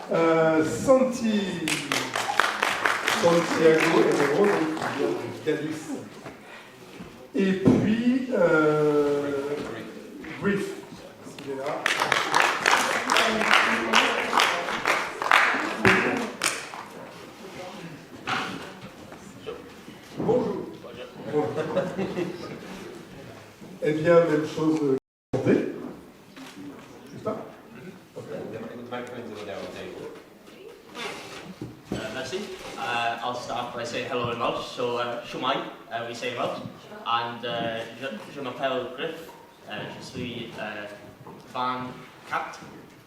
Santiago Herrero, donc qui vient du Cadiz. Et puis, Griff, s'il est là. Bonjour. Eh bien, même chose que santé. C'est ça? Merci. I'll start by saying hello in Welsh. So, Shumai, we say in Welsh. And je m'appelle Griff. Je suis fan cat.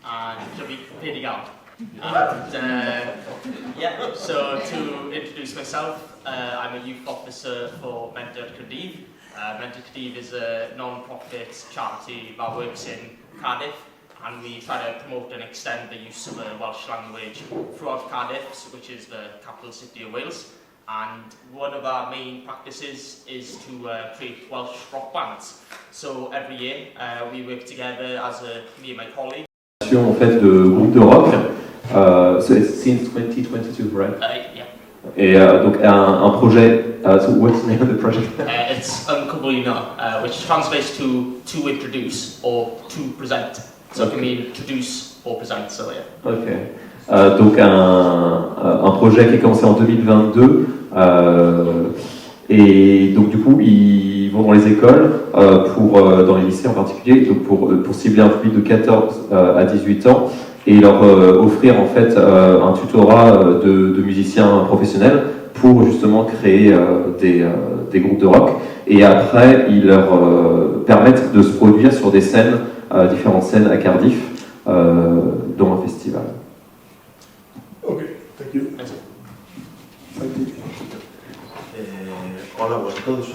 And je vais pédigal. And yeah, so to introduce myself, I'm a youth officer for Mentor Cardiff. Mentor Cardiff is a non-profit charity that works in Cardiff, and we try to promote and extend the use of the Welsh language throughout Cardiff, which is the capital city of Wales. And one of our main practices is to create Welsh rock bands. So every year we work together as me and my colleague. En fait de groupe de rock, so it's since 2022, right? Yeah. Et donc un projet. So what's the name of the project? It's Uncobolino, which translates to introduce or to present. So it can mean introduce or present. So yeah. Ok. Donc un projet qui a commencé en 2022 et donc du coup ils vont dans les écoles dans les lycées en particulier donc pour cibler un public de 14 à 18 ans et leur offrir en fait un tutorat de musiciens professionnels pour justement créer des groupes de rock et après ils leur permettent de se produire sur des scènes, différentes scènes à Cardiff dont un festival. Ok, thank you. Hola, vosotros.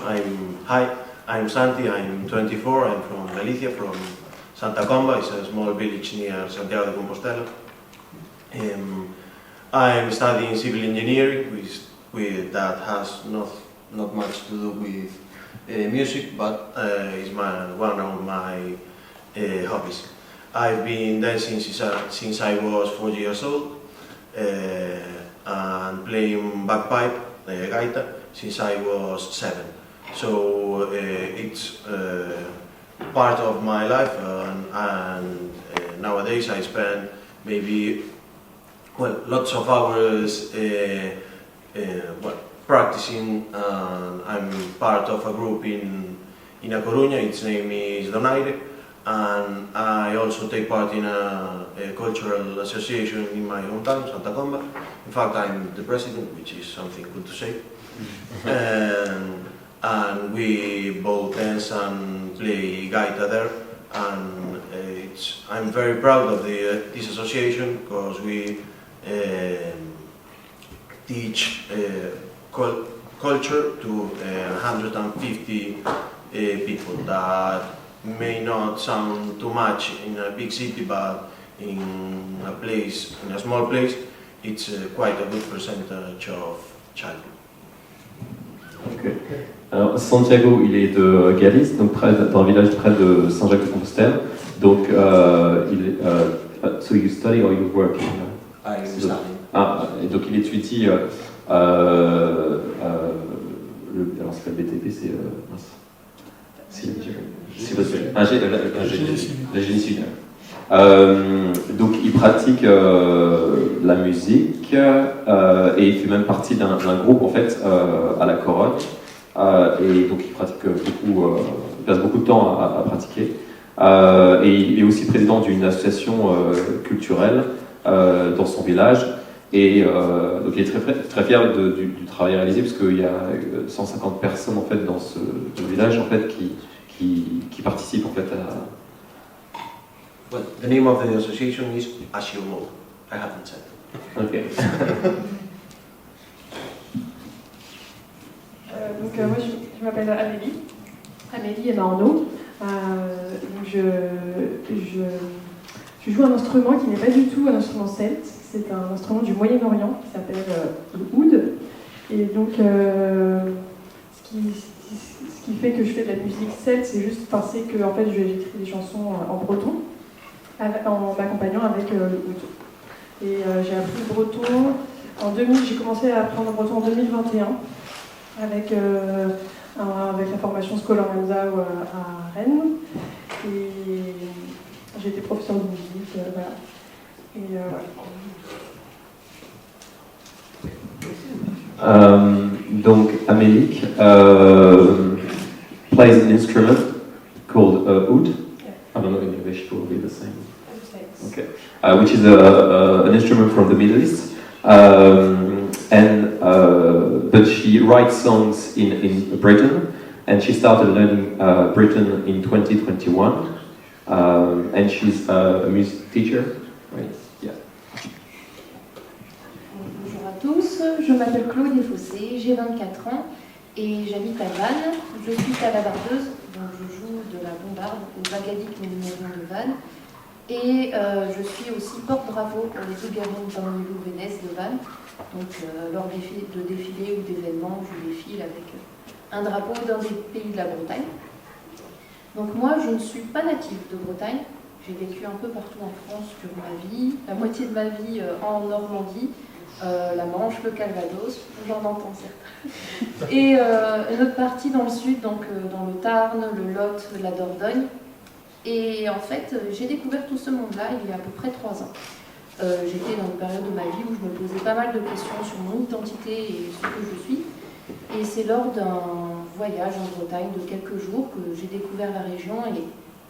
I'm Santi, I'm 24, I'm from Galicia, from Santa Comba, it's a small village near Santiago de Compostela. I'm studying civil engineering, that has not much to do with music, but is one of my hobbies. I've been dancing since I was 4 years old and playing bagpipe, gaita, since I was 7. So it's part of my life and nowadays I spend maybe lots of hours practicing. I'm part of a group in A Coruña, its name is Donaire, and I also take part in a cultural association in my hometown, Santa Comba. In fact, I'm the president, which is something good to say. And we both dance and play gaita there, and I'm very proud of this association because we teach culture to 150 people. That may not sound too much in a big city, but in a small place, it's quite a good percentage of children. Okay. Alors, Santiago, il est de Galice, donc dans un village près de Saint-Jacques-de-Compostelle. Donc, so you study or you work? I study. Et donc il étudie. Alors c'est pas le BTP, c'est la génie civile. Donc il pratique la musique et il fait même partie d'un groupe en fait à la Corogne et donc il pratique il passe beaucoup de temps à pratiquer et il est aussi président d'une association culturelle dans son village et donc il est très fier du travail réalisé parce qu'il y a 150 personnes en fait dans ce village en fait qui participent en fait à. Well, the name of the association is Ashiomo. I haven't said. Okay. Donc moi je m'appelle Amélie Emarno. Donc je joue un instrument qui n'est pas du tout un instrument celte, c'est un instrument du Moyen-Orient qui s'appelle le oud. Et donc ce qui fait que je fais de la musique celte, c'est que en fait j'écris des chansons en breton en m'accompagnant avec le oud. Et j'ai appris le breton en 2000, j'ai commencé à apprendre le breton en 2021 avec la formation scolaire Mensa à Rennes. Et j'ai été professeure de musique, voilà. Et voilà. Donc Amélie plays an instrument called oud. I don't know in English, probably the same. Okay, which is an instrument from the Middle East, but she writes songs in Britain, and she started learning Britain in 2021, and she's a music teacher, right? Yeah. Bonjour à tous, je m'appelle Claude Fossé, j'ai 24 ans et j'habite à Vannes. Je suis calabardeuse, donc je joue de la bombarde au Bagadic Mémorial de Vannes. Et je suis aussi porte-drapeau pour les Ougarines Tanilou Vénès de Vannes. Donc lors de défilés ou d'événements, je défile avec un drapeau dans des pays de la Bretagne. Donc moi, je ne suis pas native de Bretagne. J'ai vécu un peu partout en France durant ma vie. La moitié de ma vie en Normandie, la Manche, le Calvados, j'en entends certains. Et une autre partie dans le sud, donc dans le Tarn, le Lot, la Dordogne. Et en fait, j'ai découvert tout ce monde-là il y a à peu près 3 ans. J'étais dans une période de ma vie où je me posais pas mal de questions sur mon identité et ce que je suis. Et c'est lors d'un voyage en Bretagne de quelques jours que j'ai découvert la région et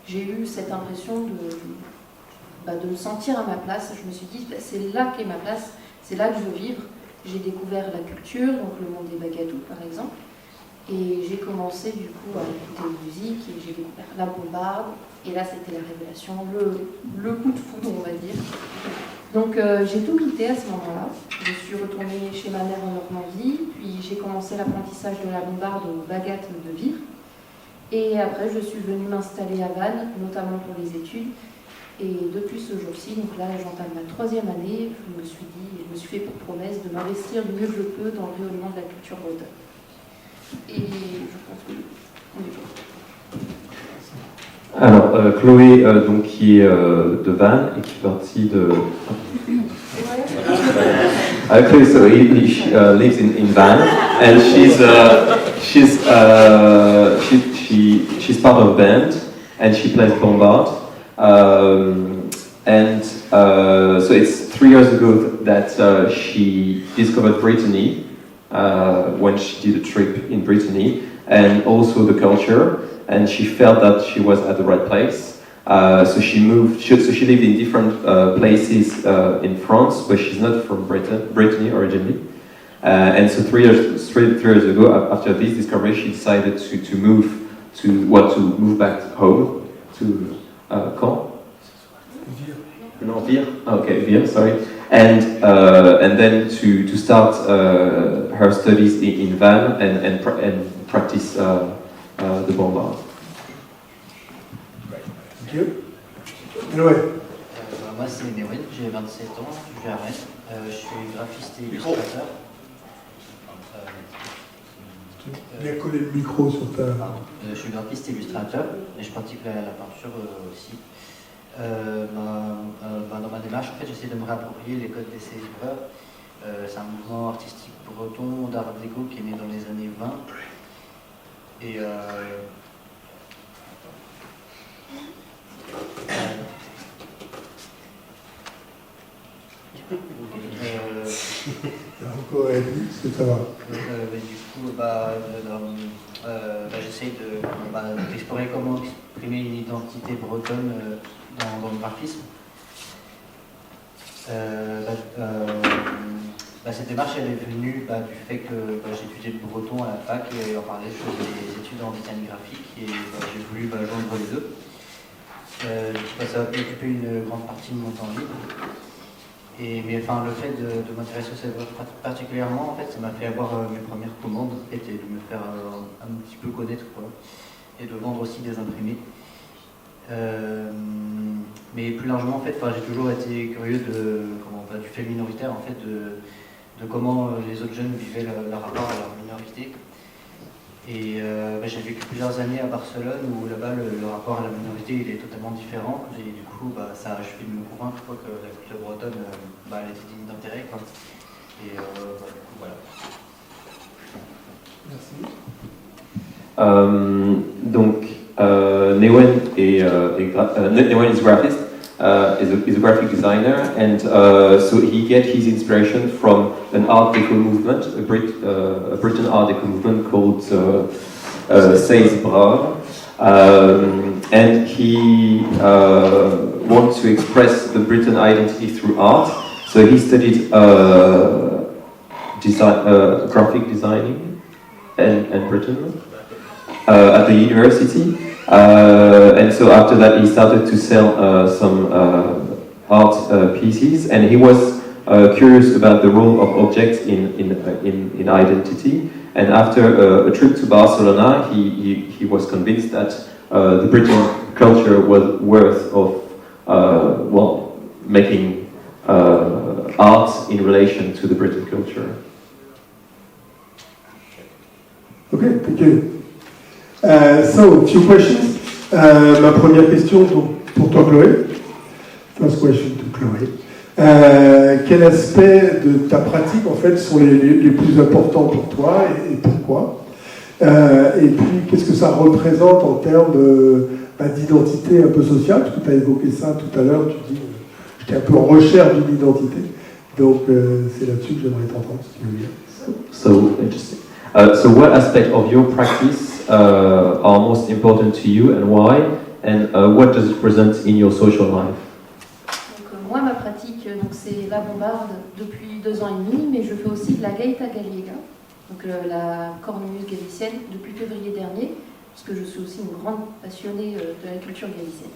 j'ai eu cette impression de me sentir à ma place. Je me suis dit, c'est là qu'est ma place, c'est là que je veux vivre. J'ai découvert la culture, donc le monde des bagadous par exemple. Et j'ai commencé du coup à écouter de musique et j'ai découvert la bombarde. Et là c'était la révélation, le coup de foudre on va dire. Donc j'ai tout quitté à ce moment-là. Je suis retournée chez ma mère en Normandie, puis j'ai commencé l'apprentissage de la bombarde au Bagat de Vire. Et après je suis venue m'installer à Vannes, notamment pour les études. Et depuis ce jour-ci, donc là j'entame ma 3e année, je me suis fait pour promesse de m'investir du mieux que je peux dans le rayonnement de la culture bretonne. Et je pense que on est bon. Alors, Chloé, donc, qui est de Vannes et qui fait partie de... Chloé, so she lives in Vannes, and she's part of a band, and she plays bombard. So it's 3 years ago that she discovered Brittany when she did a trip in Brittany, and also the culture. And she felt that she was at the right place. So she moved. So she lived in different places in France, but she's not from Brittany originally. And so 3 years ago, after this discovery, she decided to move back home to Caen. No, Vire. Okay, Vire. Sorry. And then to start her studies in Vannes and practice. The bombard. Thank you. Anyway. Moi c'est Merwin, j'ai 27 ans, je vis à Rennes, je suis graphiste et illustrateur. Bien coller le micro sur ta... Je suis graphiste et illustrateur et je pratique la peinture aussi. Dans ma démarche, en fait, j'essaie de me réapproprier les codes d'essai livreur. C'est un mouvement artistique breton d'art déco qui est né dans les années 20. Et encore c'est ça va. du coup, j'essaye d'explorer comment exprimer une identité bretonne dans le graphisme. Cette démarche elle est venue du fait que j'étudiais le breton à la fac et en parallèle je faisais des études en design graphique et j'ai voulu joindre les deux. Ça va occuper une grande partie de mon temps libre. Mais le fait de m'intéresser au savoir particulièrement, en fait, ça m'a fait avoir mes premières commandes et de me faire un petit peu connaître et de vendre aussi des imprimés. Mais plus largement, en fait, j'ai toujours été curieux du fait minoritaire, en fait, de comment les autres jeunes vivaient leur rapport à leur minorité. Et j'ai vécu plusieurs années à Barcelone où là-bas le rapport à la minorité il est totalement différent. Et du coup, ça a achevé de me convaincre que la culture bretonne elle était digne d'intérêt. Et du coup, voilà. Merci. Donc, Newen is graphist, is a graphic designer, and so he get his inspiration from an Art Deco movement, a Britain Art Deco movement called Says Bra, and he wants to express the Britain identity through art. So he studied graphic designing in Britain. At the university, and so after that he started to sell some art pieces, and he was curious about the role of objects in identity. And after a trip to Barcelona, he was convinced that the British culture was worth of making art in relation to the British culture. Okay, thank you. So, a few questions. Ma première question donc, pour toi, Chloé. First question to Chloé. Quel aspect de ta pratique, en fait, sont les plus importants pour toi et pourquoi? Et puis, qu'est-ce que ça représente en termes d'identité un peu sociale? Parce que tu as évoqué ça tout à l'heure, tu dis j'étais un peu en recherche d'une identité. Donc, c'est là-dessus que j'aimerais t'entendre, si tu veux bien. So interesting. So what aspect of your practice are most important to you and why, and what does it present in your social life? Donc, moi, ma pratique, c'est la bombarde depuis 2 ans et demi, mais je fais aussi de la gaita gallega, donc la cornemuse galicienne, depuis février dernier, parce que je suis aussi une grande passionnée de la culture galicienne.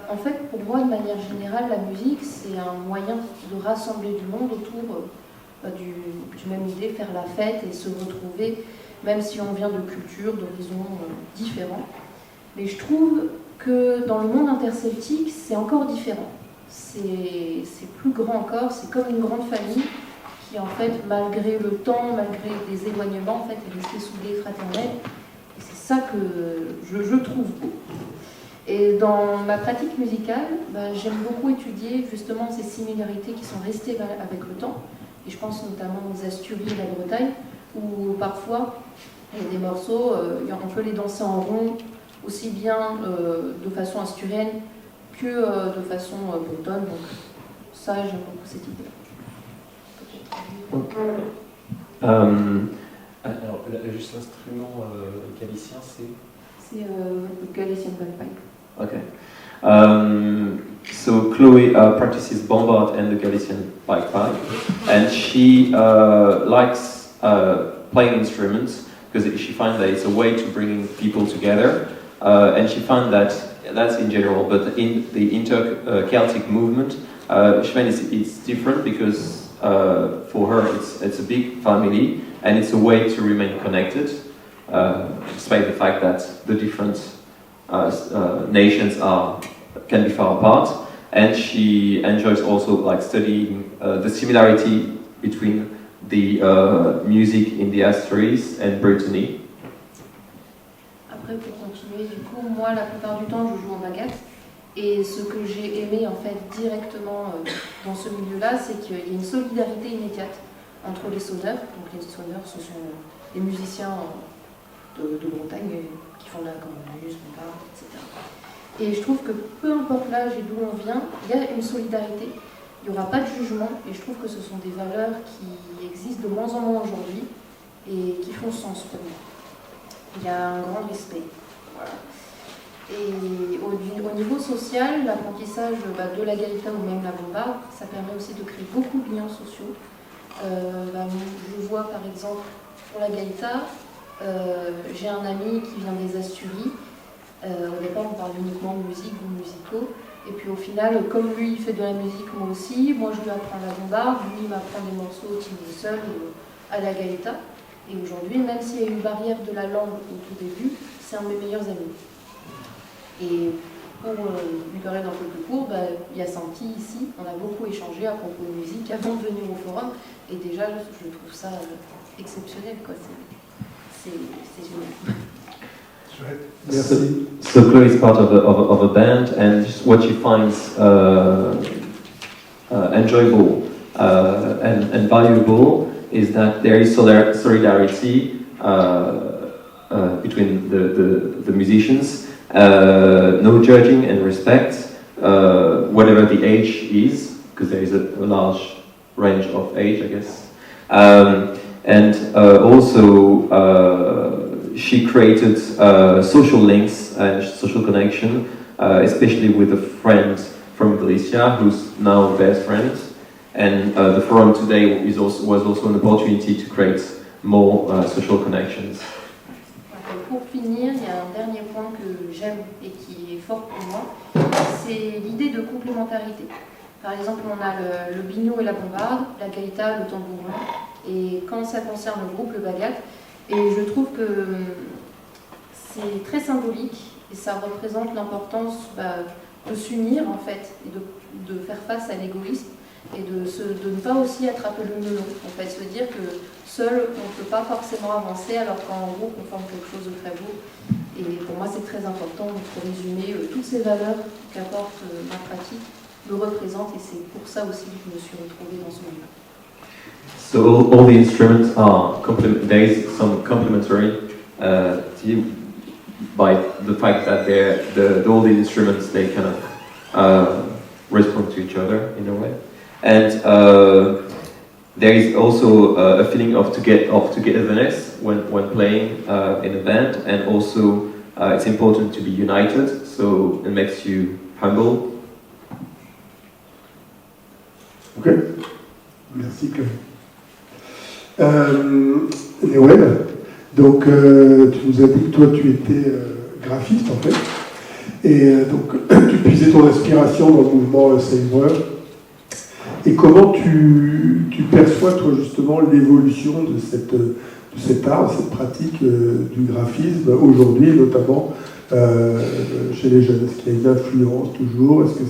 En fait, pour moi, de manière générale, la musique, c'est un moyen de rassembler du monde autour du même idée, faire la fête et se retrouver, même si on vient de cultures, d'horizons différents. Mais je trouve que dans le monde interceltique, c'est encore différent. C'est plus grand encore, c'est comme une grande famille qui, en fait, malgré le temps, malgré des éloignements, en fait, est restée soudée, fraternelle. Et c'est ça que je trouve beau. Et dans ma pratique musicale, j'aime beaucoup étudier justement ces similarités qui sont restées avec le temps. Et je pense notamment aux Asturies et la Bretagne, où parfois, il y a des morceaux, on peut les danser en rond, aussi bien de façon asturienne que de façon bretonne. Donc ça, j'aime beaucoup cette idée. Alors, juste l'instrument galicien, c'est... C'est le Galician Bagpipe. Okay. So Chloe practices bombard and the Galician bagpipe, and she likes playing instruments because she finds that it's a way to bring people together, and she found that that's in general, but in the inter-Celtic movement, she finds it's different because for her it's a big family and it's a way to remain connected, despite the fact that the different nations can be far apart, and she enjoys also studying the similarity between the music in the Asturies and Brittany. Après, pour continuer, du coup, moi, la plupart du temps, je joue en baguette. Et ce que j'ai aimé, en fait, directement dans ce milieu-là, c'est qu'il y a une solidarité immédiate entre les sonneurs. Donc, les sonneurs, ce sont les musiciens de Bretagne qui font de la cornemuse, etc. Et je trouve que peu importe l'âge et d'où on vient, il y a une solidarité. Il n'y aura pas de jugement, et je trouve que ce sont des valeurs qui existent de moins en moins aujourd'hui et qui font sens pour moi. Il y a un grand respect. Voilà. Et au niveau social, l'apprentissage de la gaïta ou même la bombarde, ça permet aussi de créer beaucoup de liens sociaux. Je vois par exemple pour la gaïta, j'ai un ami qui vient des Asturies. Au départ, on parle uniquement de musique ou musicaux. Et puis au final, comme lui, il fait de la musique, moi aussi. Moi, je lui apprends la bombarde. Lui, il m'apprend des morceaux qu'il est seul à la gaïta. Et aujourd'hui, même s'il y a une barrière de la langue au tout début, c'est un de mes meilleurs amis. Et pour lui parler d'un peu plus court, il y a Santi ici. On a beaucoup échangé à propos de musique avant de venir au forum. Et déjà, je trouve ça exceptionnel, quoi. c'est génial. Merci. So Chloe is part of a band, and just what she finds enjoyable and valuable is that there is solidarity between the musicians, no judging and respect, whatever the age is, because there is a large range of age, I guess. And also she created social links and social connection, especially with a friend from Galicia, who's now best friend. And the forum today was also an opportunity to create more social connections. Pour finir, il y a un dernier point que j'aime et qui est fort pour moi, c'est l'idée de complémentarité. Par exemple, on a le biniou et la bombarde, la gaïta, le tambourin, et quand ça concerne le groupe, le bagat, et je trouve que c'est très symbolique et ça représente l'importance de s'unir en fait, et de faire face à l'égoïsme et de ne pas aussi attraper le melon, en fait, se dire que seul on ne peut pas forcément avancer alors qu'en groupe on forme quelque chose de très beau. Et pour moi c'est très important de résumer toutes ces valeurs qu'apporte ma pratique, le représente, et c'est pour ça aussi que je me suis retrouvée dans ce milieu. So all the instruments are there is some complementary by the fact that all the instruments, they kind of respond to each other in a way, and there is also a feeling of togetherness when playing in a band, and also it's important to be united, so it makes you humble. Ok, merci Chloé. Néouel, donc tu nous as dit que toi tu étais graphiste en fait, et donc tu puisais ton inspiration dans le mouvement Save. Et comment tu perçois toi justement l'évolution de cet art, de cette pratique du graphisme aujourd'hui, notamment chez les jeunes? Est-ce qu'il y a une influence toujours? Est-ce que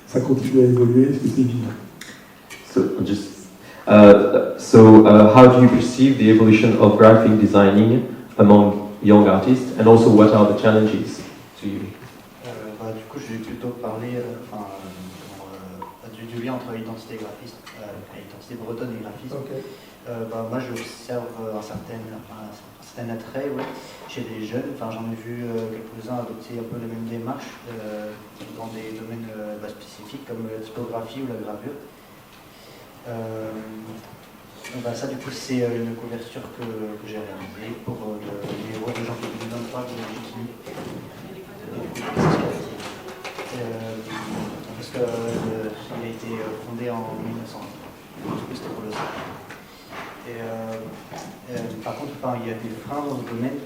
ça continue à évoluer? Est-ce que c'est vivant? How do you perceive the evolution of graphic designing among young artists, and also what are the challenges to you? Du coup, je vais plutôt parler du lien entre l'identité graphiste, l'identité bretonne et graphisme. Okay. Moi, j'observe un certain attrait chez les jeunes. J'en ai vu quelques-uns adopter un peu la même démarche dans des domaines spécifiques comme la typographie ou la gravure. Ça, du coup, c'est une couverture que j'ai réalisée pour le numéro de janvier 2023 de Wikini. Parce qu'il a été fondé en 1900. Du coup, c'était pour le site. Par contre, il y a des freins dans le domaine.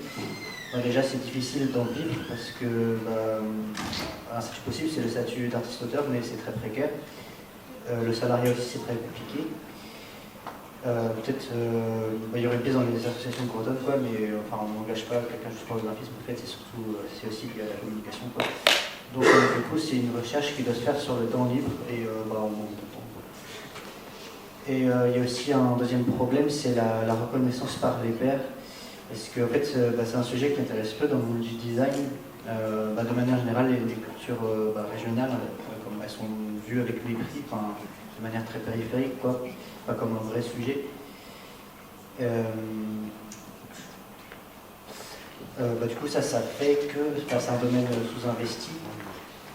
Déjà, c'est difficile d'en vivre parce que un statut possible, c'est le statut d'artiste-auteur, mais c'est très précaire. Le salariat aussi, c'est très compliqué. Peut-être il y aurait une pièce dans les associations bretonnes, mais on n'engage pas quelqu'un juste pour le graphisme. En fait, c'est aussi lié à la communication, Donc du coup, c'est une recherche qui doit se faire sur le temps libre et on manque de temps. Et il y a aussi un deuxième problème, c'est la reconnaissance par les pairs. Parce que en fait, c'est un sujet qui m'intéresse peu dans le monde du design. De manière générale, les cultures régionales, comme elles sont vues avec mépris, de manière très périphérique, pas comme un vrai sujet. Du coup, ça fait que c'est un domaine sous-investi.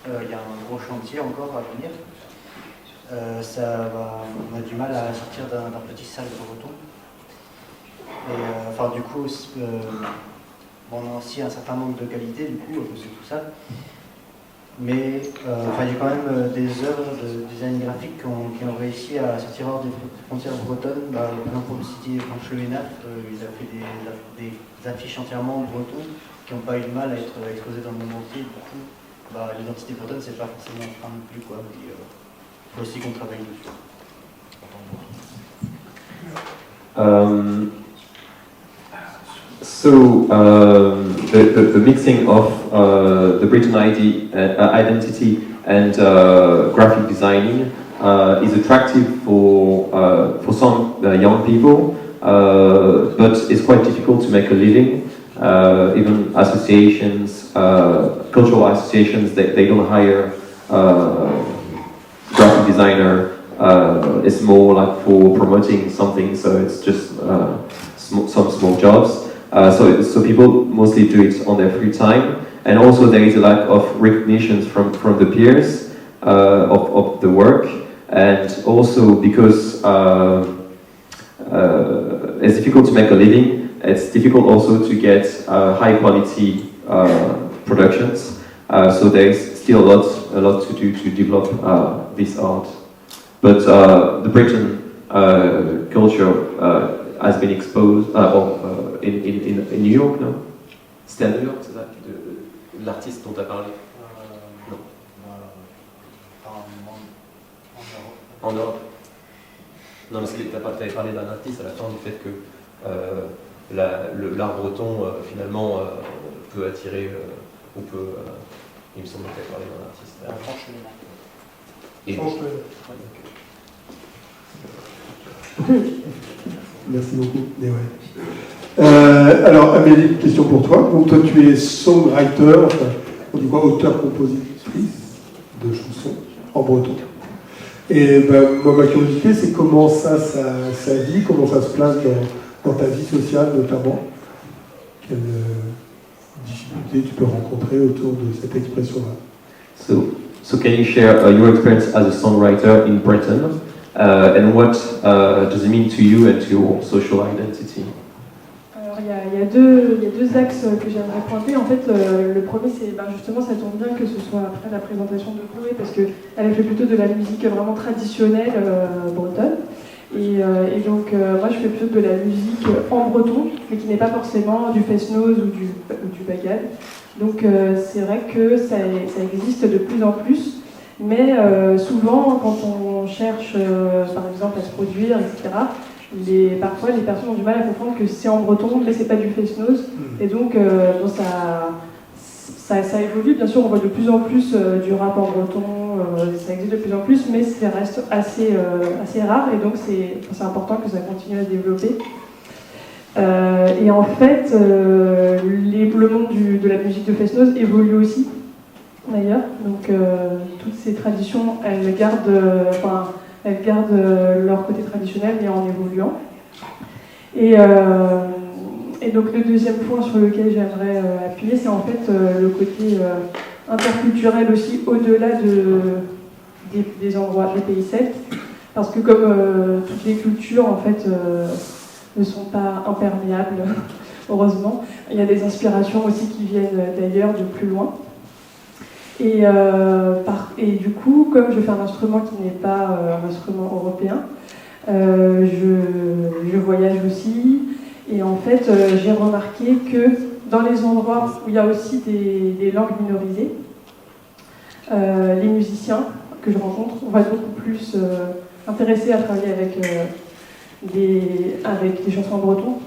Il y a un gros chantier encore à venir. On a du mal à sortir d'un petit cercle breton. Et du coup, on a aussi un certain manque de qualité, du coup, c'est tout ça. Mais il y a quand même des œuvres de design graphique qui ont réussi à sortir hors des frontières bretonnes. Par exemple, pour le citer Franck Lehenaf, il a fait des affiches entièrement bretons qui n'ont pas eu de mal à être exposées dans le monde entier. Du coup, l'identité bretonne, c'est pas forcément un frein non plus, Il faut aussi qu'on travaille dessus. The mixing of the Breton identity and graphic designing is attractive for some young people, but it's quite difficult to make a living. Even associations, cultural associations, they don't hire graphic designer. It's more like for promoting something, so it's just some small jobs. So people mostly do it on their free time, and also there is a lack of recognition from the peers of the work, and also because it's difficult to make a living. It's difficult also to get high quality productions. So there is still a lot to do to develop this art. But the Breton culture has been exposed in New York, no? C'était à New York, c'est ça, l'artiste dont tu as parlé? Non. En Europe. Non, parce que tu avais parlé d'un artiste à la fin du fait que l'art breton finalement peut attirer ou peut. Il me semble que tu avais parlé d'un artiste. Franchement. Merci beaucoup. Mais ouais. Alors Amélie, question pour toi. Donc toi tu es songwriter, enfin, on dit quoi, auteur-compositrice de chansons en breton. Et moi ma curiosité c'est comment ça vit, comment ça se place dans ta vie sociale notamment. Quelles difficultés tu peux rencontrer autour de cette expression-là. So can you share your experience as a songwriter in Britain, and what does it mean to you and to your social identity? Alors il y a deux axes que j'aimerais pointer. En fait, le premier c'est justement ça tombe bien que ce soit après la présentation de Chloé parce que elle a fait plutôt de la musique vraiment traditionnelle bretonne. Et donc moi je fais plutôt de la musique en breton, mais qui n'est pas forcément du fest-noz ou du bagad. Donc c'est vrai que ça existe de plus en plus, mais souvent quand on cherche par exemple à se produire, etc., parfois les personnes ont du mal à comprendre que c'est en breton, mais c'est pas du fest-noz. Et donc bon, ça évolue, bien sûr on voit de plus en plus du rap en breton, ça existe de plus en plus, mais ça reste assez rare, et donc c'est important que ça continue à se développer. Et en fait, le monde de la musique de fest-noz évolue aussi, d'ailleurs. Donc toutes ces traditions, elles gardent leur côté traditionnel, mais en évoluant. Et donc le deuxième point sur lequel j'aimerais appuyer, c'est en fait le côté interculturel aussi, au-delà des endroits, des pays celtes. Parce que comme toutes les cultures, en fait, ne sont pas imperméables, heureusement. Il y a des inspirations aussi qui viennent d'ailleurs, de plus loin. Et du coup, comme je fais un instrument qui n'est pas un instrument européen, je voyage aussi. Et en fait, j'ai remarqué que dans les endroits où il y a aussi des langues minorisées, les musiciens que je rencontre, on va être beaucoup plus intéressés à travailler avec des chansons en breton.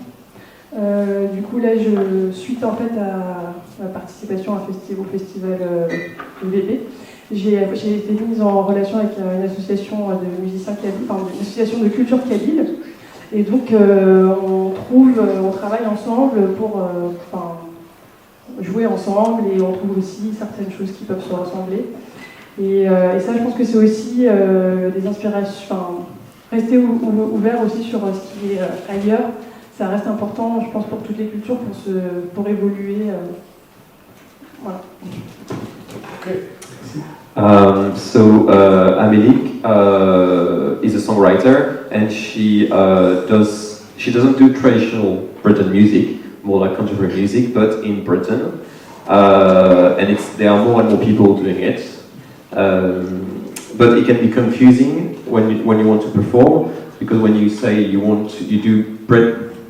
Du coup, là, suite en fait à ma participation au festival UBB, j'ai été mise en relation avec une association de musiciens kabyles, enfin une association de culture kabyle. Et donc, on travaille ensemble pour jouer ensemble, et on trouve aussi certaines choses qui peuvent se ressembler. Et ça, je pense que c'est aussi des inspirations. Rester ouvert aussi sur ce qui est ailleurs, ça reste important, je pense, pour toutes les cultures, pour évoluer. Voilà. Amélie is a songwriter, and she doesn't do traditional Breton music, more like contemporary music, but in Britain, and there are more and more people doing it. But it can be confusing when you want to perform, because when you say you do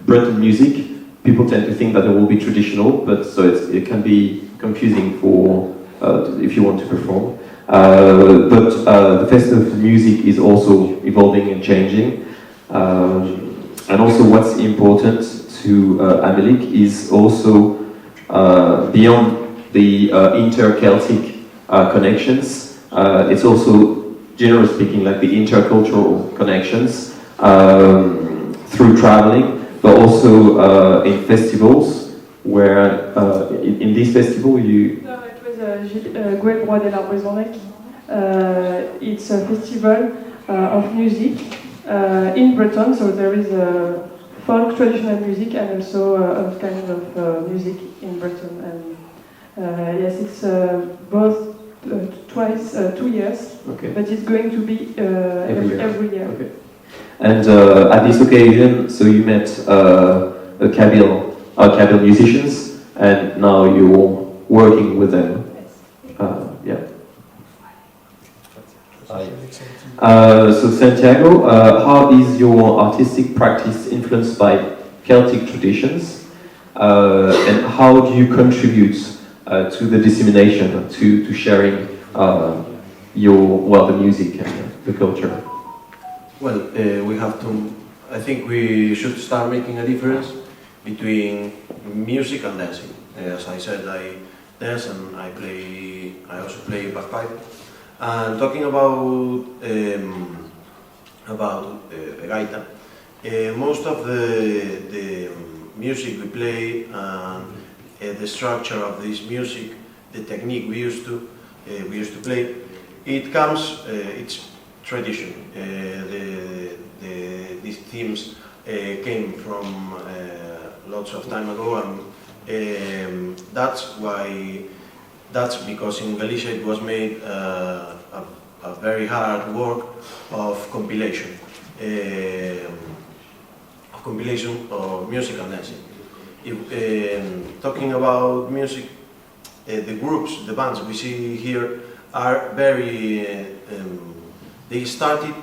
Breton music, people tend to think that it will be traditional, but so it can be confusing for if you want to perform. But the festival music is also evolving and changing, and also what's important to Amelik is also beyond the inter-Celtic connections. It's also, generally speaking, like the intercultural connections through traveling. but also in festivals where in this festival you. No, it was Gwen Roi de l'Arbrezonnec. It's a festival of music in Breton, so there is folk traditional music and also a kind of music in Breton. And yes, it's both twice, 2 years, Okay. but it's going to be every year. Okay. And at this occasion, so you met a Kabyle musicians, and now you're working with them. Yeah. So Santiago, how is your artistic practice influenced by Celtic traditions, and how do you contribute to the dissemination, to sharing the music and the culture? Well, we have to. I think we should start making a difference between music and dancing. As I said, I dance and I also play bagpipe. And talking about gaita, most of the music we play and the structure of this music, the technique we used to play, it comes. It's tradition. These themes came from lots of time ago, and that's because in Galicia it was made a very hard work of compilation of music and dancing. Talking about music, the groups, the bands we see here are very. They started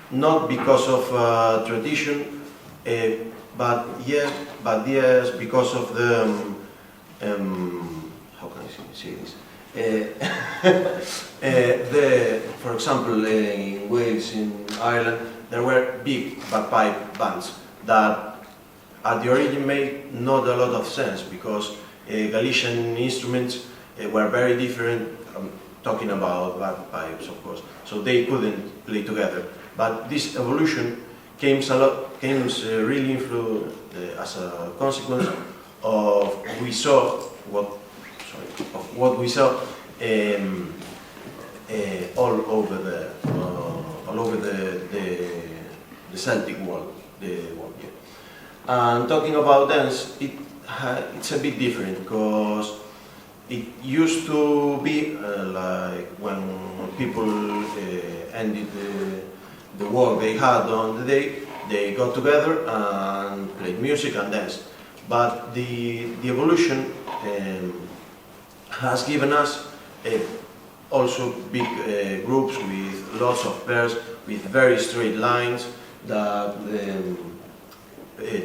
not because of tradition, but yes, because of the how can I say this? For example, in Wales, in Ireland, there were big bagpipe bands that at the origin made not a lot of sense because Galician instruments were very different. Talking about bagpipes, of course, so they couldn't play together. But this evolution came really as a consequence of what we saw all over the Celtic world. And talking about dance, it's a bit different because it used to be like when people ended the work they had on the day, they got together and played music and danced. But the evolution has given us also big groups with lots of pairs, with very straight lines that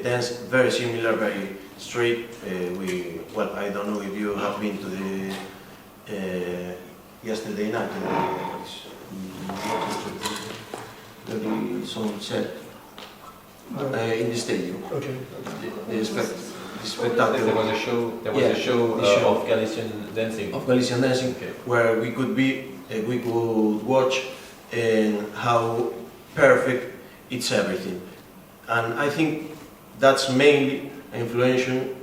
dance very similar, very straight. I don't know if you have been to the yesterday night some set in the stadium. Okay. The spectacle. There was a show of Galician dancing. Okay. Where we could watch how perfect it's everything, and I think that's mainly influential.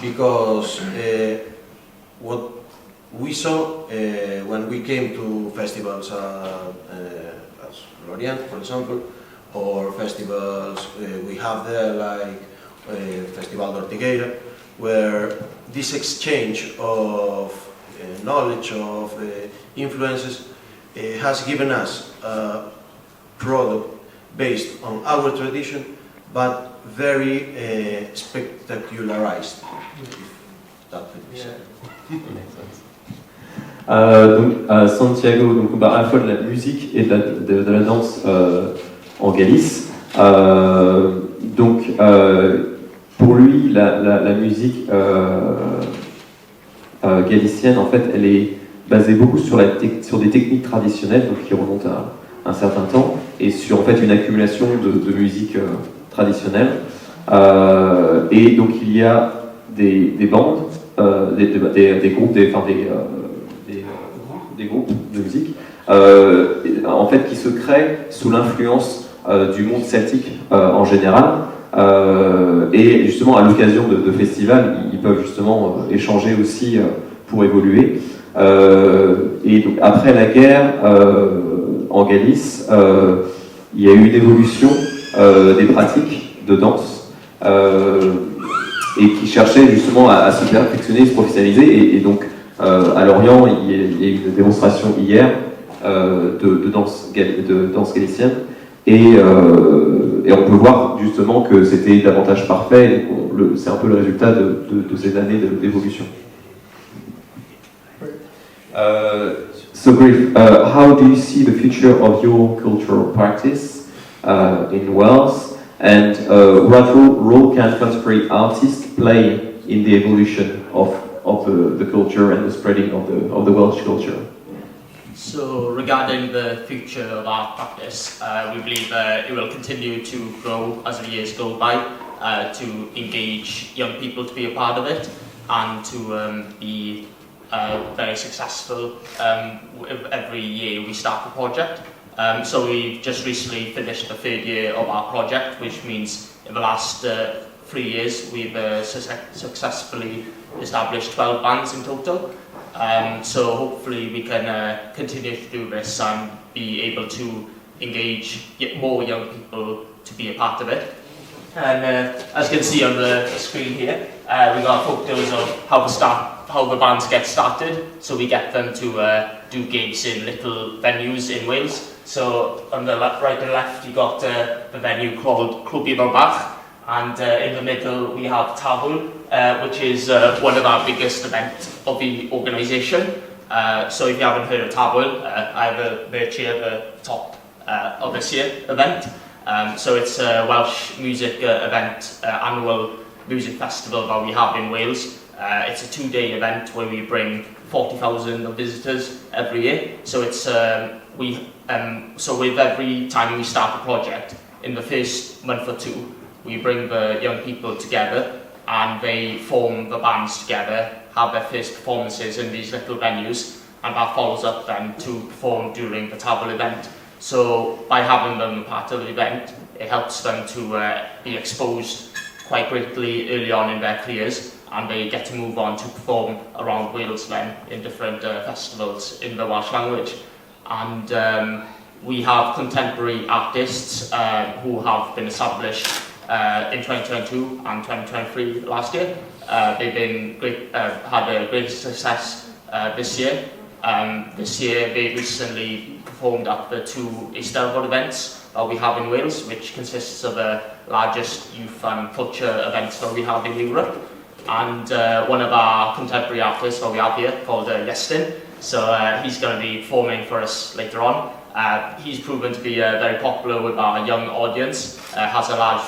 Because what we saw when we came to festivals as Lorient, for example, or festivals we have there like Festival de Ortigueira, where this exchange of knowledge, of influences, has given us a product based on our tradition, but very spectacularized, if that could be said. Donc Santiago, donc on parle à la fois de la musique et de la danse en Galice. Donc pour lui, la musique galicienne, en fait, elle est basée beaucoup sur des techniques traditionnelles, donc qui remontent à un certain temps, et sur en fait une accumulation de musique traditionnelle. Et donc il y a des bandes, des groupes, des groupes de musique, en fait, qui se créent sous l'influence du monde celtique en général. Et justement, à l'occasion de festivals, ils peuvent justement échanger aussi pour évoluer. Et donc, après la guerre, en Galice, il y a eu une évolution des pratiques de danse et qui cherchaient justement à se perfectionner, se professionnaliser. Et donc, à Lorient, il y a eu une démonstration hier de danse galicienne. Et on peut voir justement que c'était davantage parfait. C'est un peu le résultat de ces années d'évolution. So Griff, how do you see the future of your cultural practice in Wales, and what role can contemporary artists play in the evolution of the culture and the spreading of the Welsh culture? So regarding the future of our practice, we believe it will continue to grow as the years go by, to engage young people to be a part of it, and to be very successful. Every year we start the project. So we just recently finished the third year of our project, which means in the last 3 years we've successfully established 12 bands in total. So hopefully we can continue to do this and be able to engage more young people to be a part of it. And as you can see on the screen here, we got photos of how the bands get started. So we get them to do gigs in little venues in Wales. So on the right and left you got the venue called Clwb Ifor Bach, and in the middle we have Tabl, which is one of our biggest events of the organisation. So if you haven't heard of Tabl, I have a merch here at the top of this year event. So it's a Welsh music event, annual music festival that we have in Wales. It's a 2-day event where we bring 40,000 visitors every year. So it's so with every time we start a project, in the first month or two, we bring the young people together and they form the bands together, have their first performances in these little venues, and that follows up then to perform during the Tabl event. So by having them part of the event, it helps them to be exposed quite quickly early on in their careers, and they get to move on to perform around Wales then in different festivals in the Welsh language. And we have contemporary artists who have been established in 2022 and 2023 last year. They've been had a great success this year. This year they recently performed at the 2 Eisteddfod events that we have in Wales, which consists of the largest youth and culture events that we have in Europe. And one of our contemporary artists that we have here, called Iestyn, so he's going to be performing for us later on. He's proven to be very popular with our young audience, has a large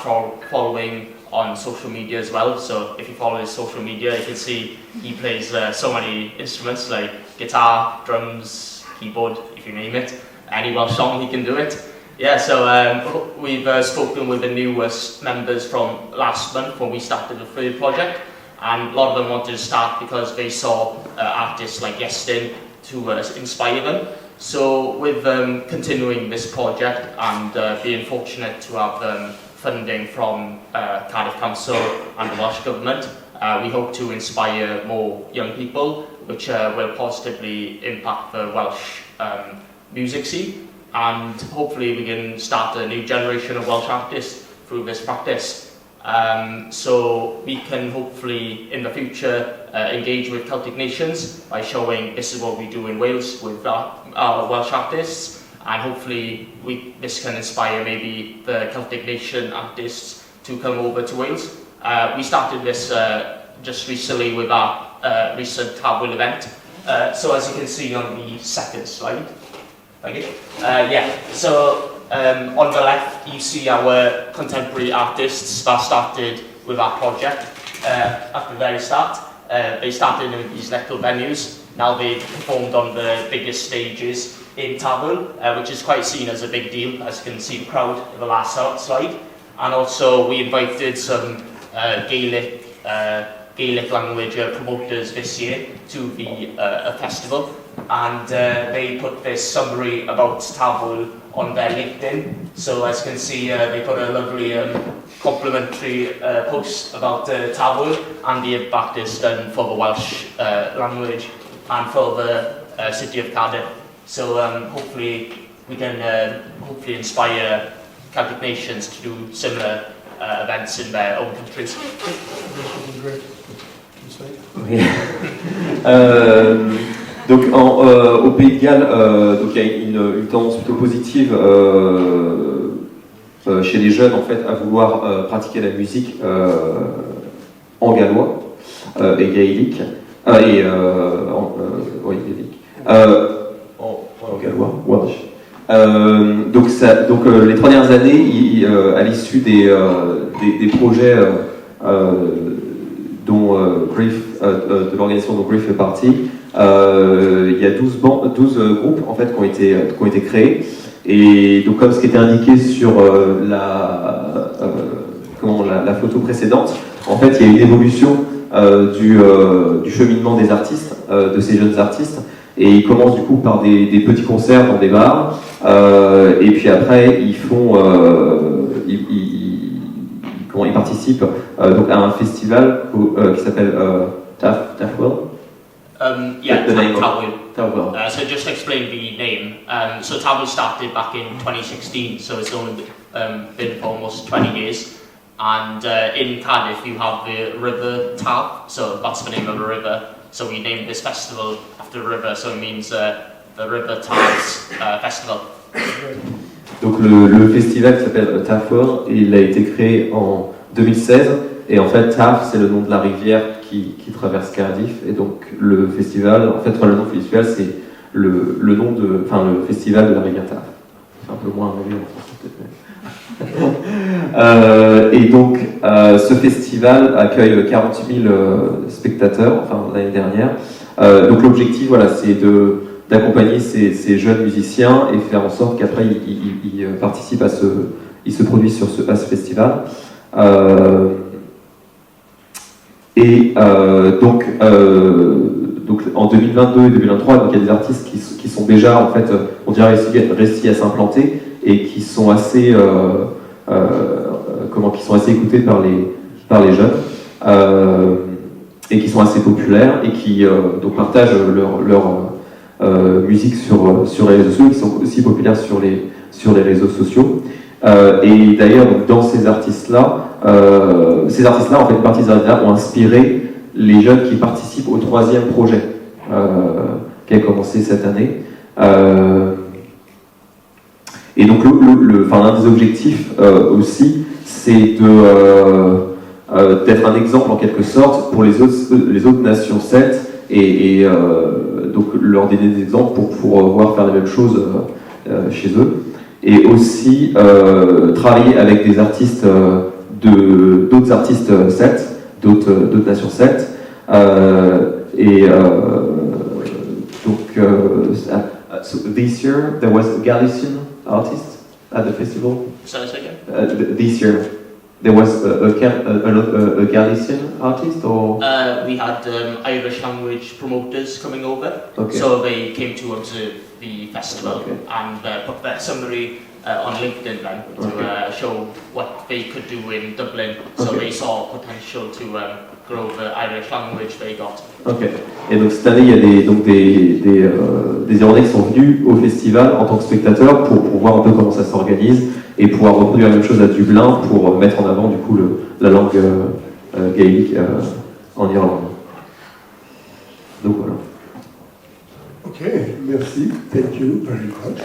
following on social media as well. So if you follow his social media, you can see he plays so many instruments like guitar, drums, keyboard, if you name it. Any Welsh song he can do it. Yeah, so we've spoken with the newest members from last month when we started the third project, and a lot of them wanted to start because they saw artists like Iestyn to inspire them. So with continuing this project and being fortunate to have funding from Cardiff Council and the Welsh Government, we hope to inspire more young people, which will positively impact the Welsh music scene, and hopefully we can start a new generation of Welsh artists through this practice. So we can hopefully in the future engage with Celtic nations by showing this is what we do in Wales with our Welsh artists, and hopefully this can inspire maybe the Celtic nation artists to come over to Wales. We started this just recently with our recent Tabl event. So as you can see on the second slide, thank you. So on the left you see our contemporary artists that started with our project at the very start. They started in these little venues. Now they've performed on the biggest stages in Tabl, which is quite seen as a big deal, as you can see the crowd in the last slide. And also we invited some Gaelic Gaelic language promoters this year to the festival, and they put this summary about Tafwyl on their LinkedIn. So as you can see, they put a lovely complimentary post about Tafwyl and the impact it's done for the Welsh language and for the city of Cardiff. So hopefully we can hopefully inspire Celtic nations to do similar events in their own countries. Oui. Donc au Pays de Galles, donc il y a une tendance plutôt positive chez les jeunes en fait à vouloir pratiquer la musique en gallois et gaélique gaélique. En gallois, Welsh. Donc les 3 dernières années, à l'issue des projets dont de l'organisation dont Griff fait partie, il y a 12 groupes en fait qui ont été créés. Et donc comme ce qui était indiqué sur la photo précédente, en fait il y a une évolution du cheminement des artistes, de ces jeunes artistes. Et ils commencent du coup par des petits concerts dans des bars, et puis après ils font, ils participent donc à un festival qui s'appelle Tafwyl. Yeah, The name of- Tafwyl. Tafwyl. So just to explain the name. So Tafwyl started back in 2016, so it's only been for almost 20 years. And in Cardiff you have the River Taff, so that's the name of a river. So we named this festival after a river, so it means the River Taff's Festival. Donc le festival qui s'appelle Tafwyl, il a été créé en 2016, et en fait Taff c'est le nom de la rivière qui traverse Cardiff, et donc le festival, en fait le nom du festival c'est le festival de la rivière Taff. C'est un peu moins anglais en français peut-être. Et donc ce festival accueille 40 000 spectateurs, enfin l'année dernière. Donc l'objectif voilà, c'est d'accompagner ces jeunes musiciens et faire en sorte qu'après ils participent ils se produisent à ce festival. Donc en 2022 et 2023, donc il y a des artistes qui sont déjà en fait, on dirait réussi à s'implanter et qui sont assez écoutés par les jeunes et qui sont assez populaires et qui donc partagent leur musique sur les réseaux sociaux, qui sont aussi populaires sur les réseaux sociaux. Et d'ailleurs, dans ces artistes-là, en fait, une partie des artistes-là ont inspiré les jeunes qui participent au 3e projet qui a commencé cette année. Et donc, l'un des objectifs aussi, c'est d'être un exemple en quelque sorte pour les autres nations celtes et donc leur donner des exemples pour pouvoir faire les mêmes choses chez eux. Et aussi travailler avec des artistes d'autres artistes celtes, d'autres nations celtes. So this year there was a Galician artist at the festival. So that's okay. This year there was a Galician artist, or We had Irish language promoters coming over, Okay. so they came to observe the festival Okay. and put their summary on LinkedIn then to show what they could do in Dublin. So Okay. they saw potential to grow the Irish language they got. Ok. Et donc cette année, il y a des Irlandais qui sont venus au festival en tant que spectateurs pour voir un peu comment ça s'organise et pouvoir reproduire la même chose à Dublin pour mettre en avant du coup la langue gaélique en Irlande. Donc voilà. Okay, merci. Thank you very much.